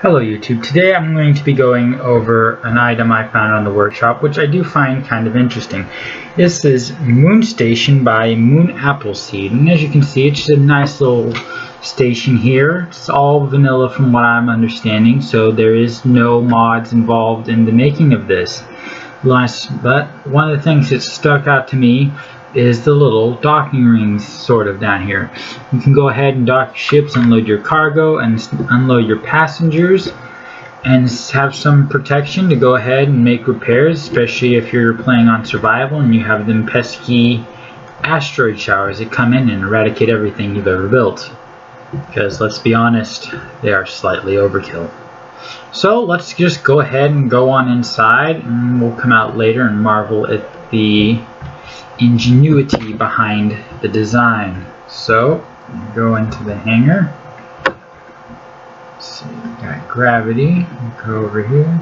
Hello YouTube. Today I'm going to be going over an item I found on the workshop, which I do find kind of interesting. This is Moon Station by MoonAppleSeed, and as you can see, it's just a nice little station here. It's all vanilla from what I'm understanding, so there is no mods involved in the making of this. But one of the things that stuck out to me is the little docking rings sort of down here. You can go ahead and dock your ships, unload your cargo, and unload your passengers, and have some protection to go ahead and make repairs, especially if you're playing on survival and you have them pesky asteroid showers that come in and eradicate everything you've ever built. Because let's be honest, they are slightly overkill. So let's just go ahead and go on inside, and we'll come out later and marvel at the ingenuity behind the design. So go into the hangar. Let's see, we got gravity. Go over here.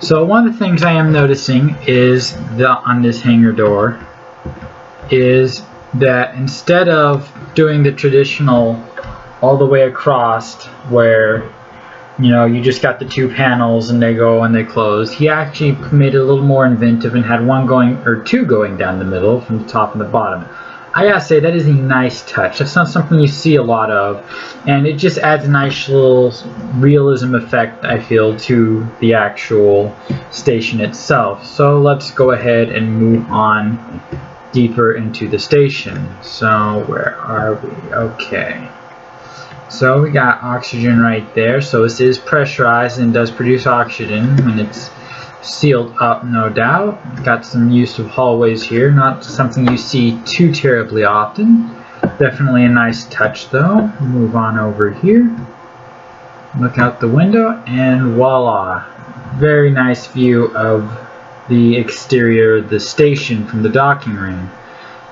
So one of the things I am noticing is on this hangar door is that instead of doing the traditional all the way across where you just got the two panels and they go and they close, he actually made it a little more inventive and had two going down the middle from the top and the bottom. I gotta say, that is a nice touch. That's not something you see a lot of, and it just adds a nice little realism effect, I feel, to the actual station itself. So let's go ahead and move on deeper into the station. So where are we? Okay. So we got oxygen right there. So this is pressurized and does produce oxygen when it's sealed up, no doubt. Got some use of hallways here. Not something you see too terribly often. Definitely a nice touch though. Move on over here. Look out the window and voila. Very nice view of the exterior of the station from the docking ring.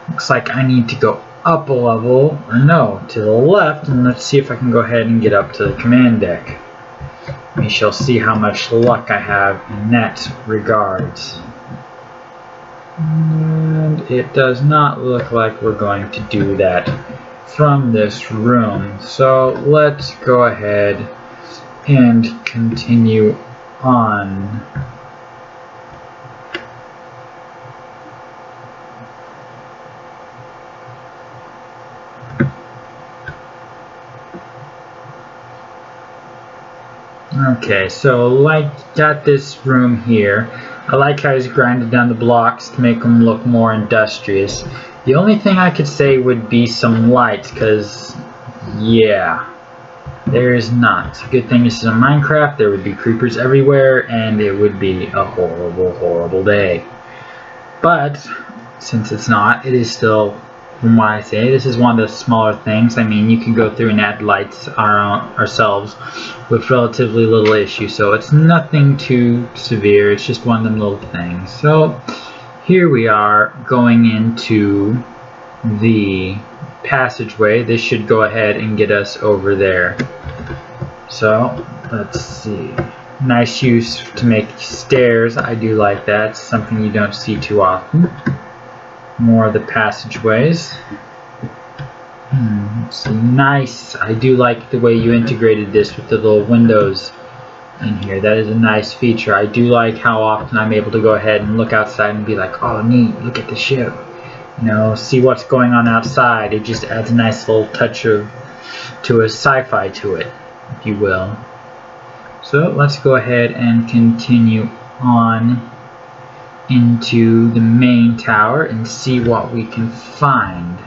Looks like I need to go up a level, or no, to the left, and let's see if I can go ahead and get up to the command deck. We shall see how much luck I have in that regards. And it does not look like we're going to do that from this room. So let's go ahead and continue on. Okay, so got this room here. I like how he's grinded down the blocks to make them look more industrious. The only thing I could say would be some lights, because yeah, there is not. Good thing this is a Minecraft. There would be creepers everywhere and it would be a horrible, horrible day. But since it's not, it is still, from what I say, this is one of the smaller things. I mean, you can go through and add lights ourselves with relatively little issue, so it's nothing too severe. It's just one of them little things. So here we are going into the passageway. This should go ahead and get us over there. So let's see. Nice use to make stairs. I do like that. It's something you don't see too often. More of the passageways. It's nice. I do like the way you integrated this with the little windows in here. That is a nice feature. I do like how often I'm able to go ahead and look outside and be like, oh neat, look at the ship. See what's going on outside. It just adds a nice little touch to a sci-fi to it, if you will. So let's go ahead and continue on into the main tower and see what we can find.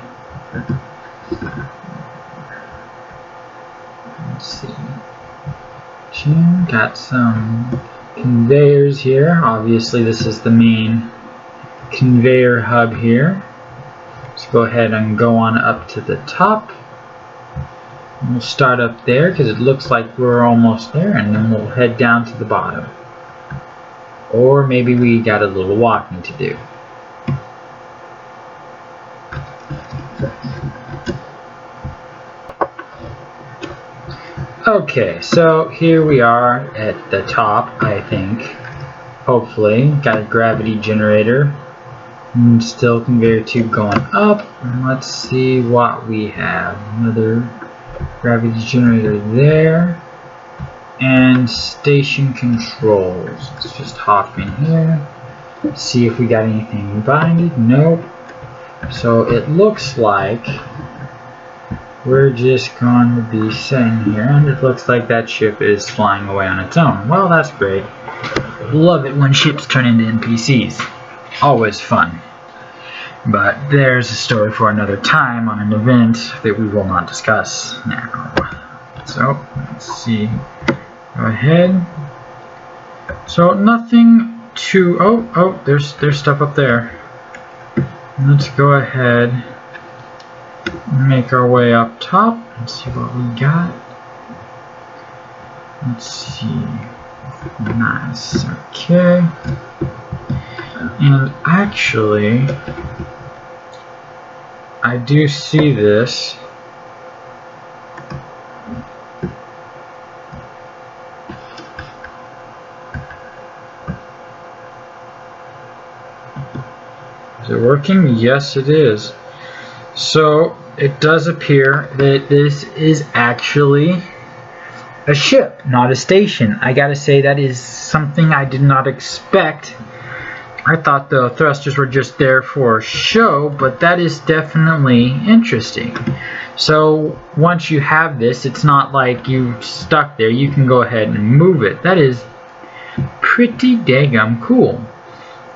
Let's see. Got some conveyors here. Obviously this is the main conveyor hub here. Let's go ahead and go on up to the top. And we'll start up there because it looks like we're almost there, and then we'll head down to the bottom. Or maybe we got a little walking to do. Okay, so here we are at the top, I think. Hopefully. Got a gravity generator. And still conveyor tube going up. And let's see what we have. Another gravity generator there. and station controls. Let's just hop in here, see if we got anything binded. Nope. So it looks like we're just going to be sitting here, and it looks like that ship is flying away on its own. Well, that's great. Love it when ships turn into NPCs. Always fun. But there's a story for another time on an event that we will not discuss now. So, let's see. Go ahead. So, nothing to... Oh, there's stuff up there. Let's go ahead and make our way up top and see what we got. Let's see. Nice. Okay. And actually, I do see this. Is it working? Yes, it is. So it does appear that this is actually a ship, not a station. I gotta say, that is something I did not expect. I thought the thrusters were just there for show, but that is definitely interesting. So once you have this, it's not like you stuck there. You can go ahead and move it. That is pretty daggum cool.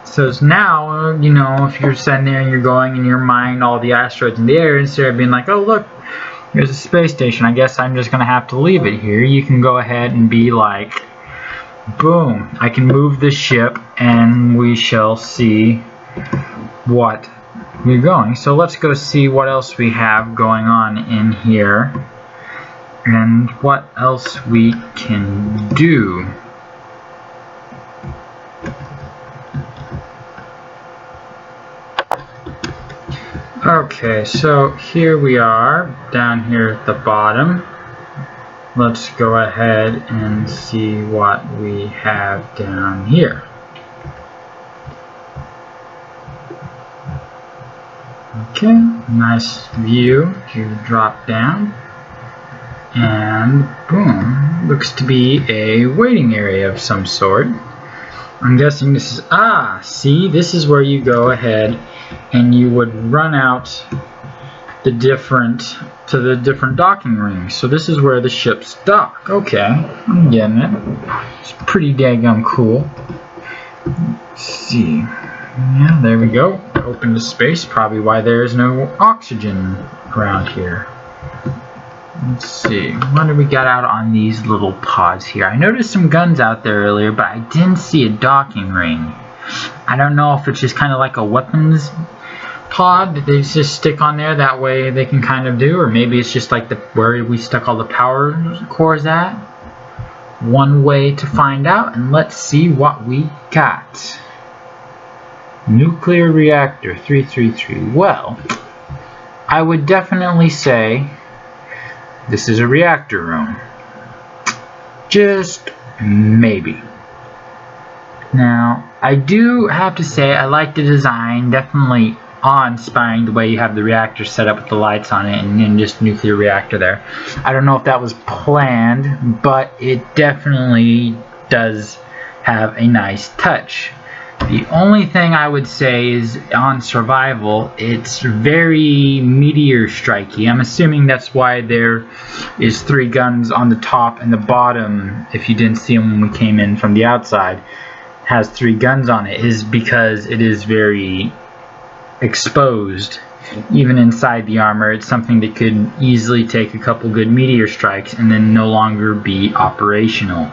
So it's now, you know, if you're sitting there and you're going in your mind all the asteroids in the air, instead of being like, oh look, here's a space station, I guess I'm just gonna have to leave it here. You can go ahead and be like, boom, I can move the ship and we shall see what we're going. So let's go see what else we have going on in here and what else we can do. Okay, so here we are down here at the bottom. Let's go ahead and see what we have down here. Okay, nice view. You drop down and boom, looks to be a waiting area of some sort. I'm guessing this is, see, this is where you go ahead and you would run out to the different docking rings. So this is where the ships dock. Okay, I'm getting it. It's pretty daggum cool. Let's see. Yeah, there we go. Open to space. Probably why there's no oxygen around here. Let's see. What do we got out on these little pods here? I noticed some guns out there earlier, but I didn't see a docking ring. I don't know if it's just kind of like a weapons pod that they just stick on there, that way they can kind of do, or maybe it's just like where we stuck all the power cores at. One way to find out, and let's see what we got. Nuclear reactor 333. Well, I would definitely say this is a reactor room. Just maybe. Now, I do have to say I like the design, definitely awe-inspiring the way you have the reactor set up with the lights on it and then just nuclear reactor there. I don't know if that was planned, but it definitely does have a nice touch. The only thing I would say is on survival, it's very meteor strikey. I'm assuming that's why there is 3 guns on the top and the bottom, if you didn't see them when we came in from the outside, has 3 guns on it, is because it is very exposed. Even inside the armor, it's something that could easily take a couple good meteor strikes and then no longer be operational.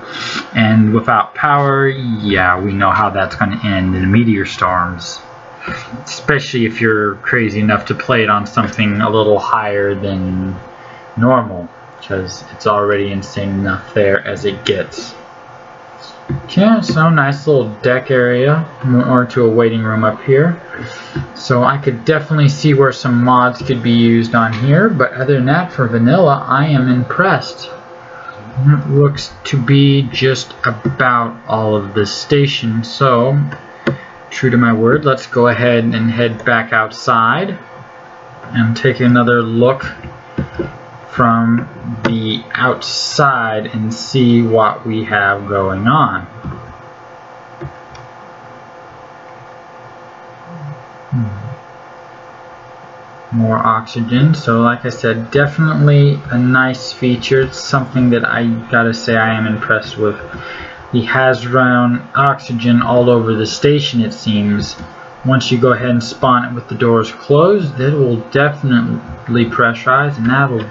And without power, yeah, we know how that's going to end in meteor storms. Especially if you're crazy enough to play it on something a little higher than normal, because it's already insane enough there as it gets. Okay, so nice little deck area, or to a waiting room up here. So I could definitely see where some mods could be used on here, but other than that, for vanilla, I am impressed. It looks to be just about all of the stations, so true to my word, let's go ahead and head back outside and take another look from the outside and see what we have going on. More oxygen. So like I said, definitely a nice feature. It's something that I gotta say I am impressed with. He has run oxygen all over the station, it seems. Once you go ahead and spawn it with the doors closed, it will definitely pressurize, and that'll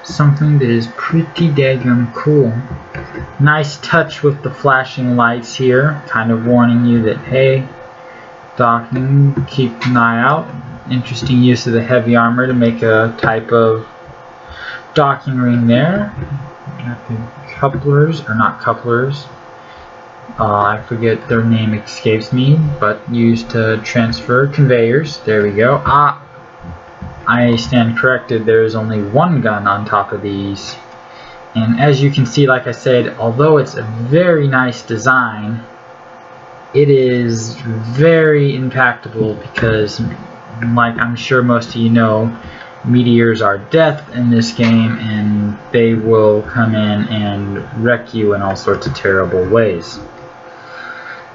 something that is pretty daggum cool. Nice touch with the flashing lights here, kind of warning you that, hey, docking, keep an eye out. Interesting use of the heavy armor to make a type of docking ring there. Got the couplers, or not couplers. I forget their name, escapes me, but used to transfer conveyors. There we go. I stand corrected. There is only one gun on top of these. And as you can see, like I said, although it's a very nice design, it is very impactful because, like I'm sure most of you know, meteors are death in this game, and they will come in and wreck you in all sorts of terrible ways.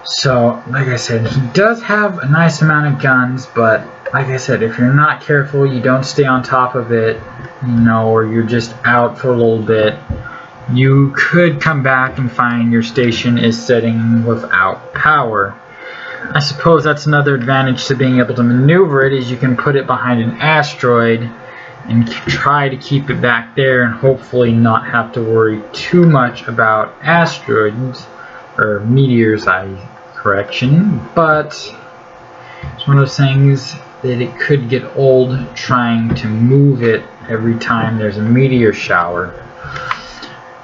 So, like I said, he does have a nice amount of guns, but like I said, if you're not careful, you don't stay on top of it, you know, or you're just out for a little bit, you could come back and find your station is sitting without power. I suppose that's another advantage to being able to maneuver it, is you can put it behind an asteroid and try to keep it back there and hopefully not have to worry too much about asteroids, or meteors, correction, but it's one of those things that it could get old trying to move it every time there's a meteor shower.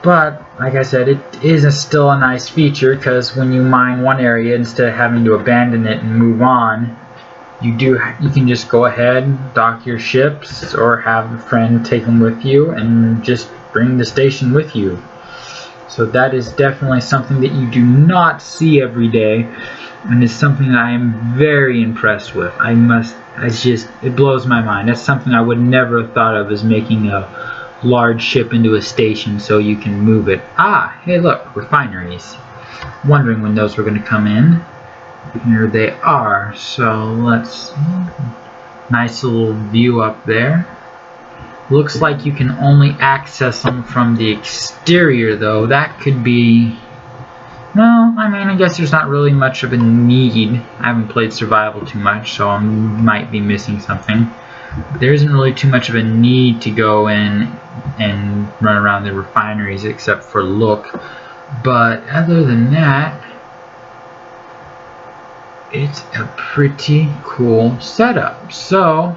But like I said, it is still a nice feature, because when you mine one area, instead of having to abandon it and move on, you can just go ahead, dock your ships, or have a friend take them with you and just bring the station with you. So that is definitely something that you do not see every day, and is something that I am very impressed with. It blows my mind. That's something I would never have thought of, as making a large ship into a station so you can move it. Hey look, refineries. Wondering when those were going to come in. Here they are. So nice little view up there. Looks like you can only access them from the exterior, though. That could be... No, I mean, I guess there's not really much of a need. I haven't played survival too much, so I might be missing something. There isn't really too much of a need to go in and run around the refineries except for look. But other than that, it's a pretty cool setup. So,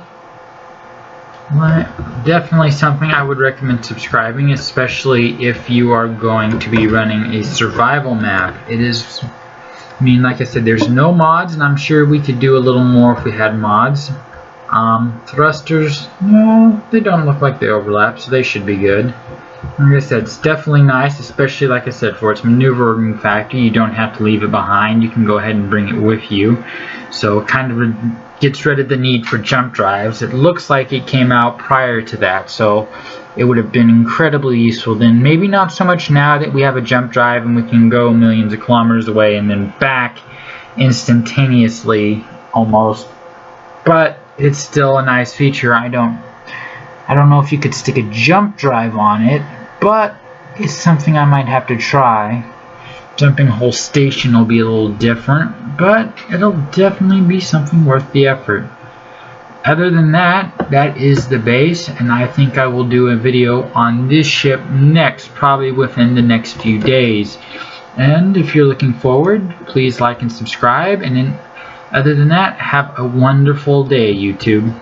definitely something I would recommend subscribing, especially if you are going to be running a survival map. It is, I mean, like I said, there's no mods, and I'm sure we could do a little more if we had mods. Thrusters, no, they don't look like they overlap, so they should be good. Like I said, it's definitely nice, especially, like I said, for its maneuvering factor. You don't have to leave it behind. You can go ahead and bring it with you. So it kind of gets rid of the need for jump drives. It looks like it came out prior to that, so it would have been incredibly useful then. Maybe not so much now that we have a jump drive and we can go millions of kilometers away and then back instantaneously almost. But it's still a nice feature. I don't know if you could stick a jump drive on it, but it's something I might have to try. Jumping a whole station will be a little different, but it'll definitely be something worth the effort. Other than that, that is the base, and I think I will do a video on this ship next, probably within the next few days. And if you're looking forward, please like and subscribe, and then other than that, have a wonderful day, YouTube.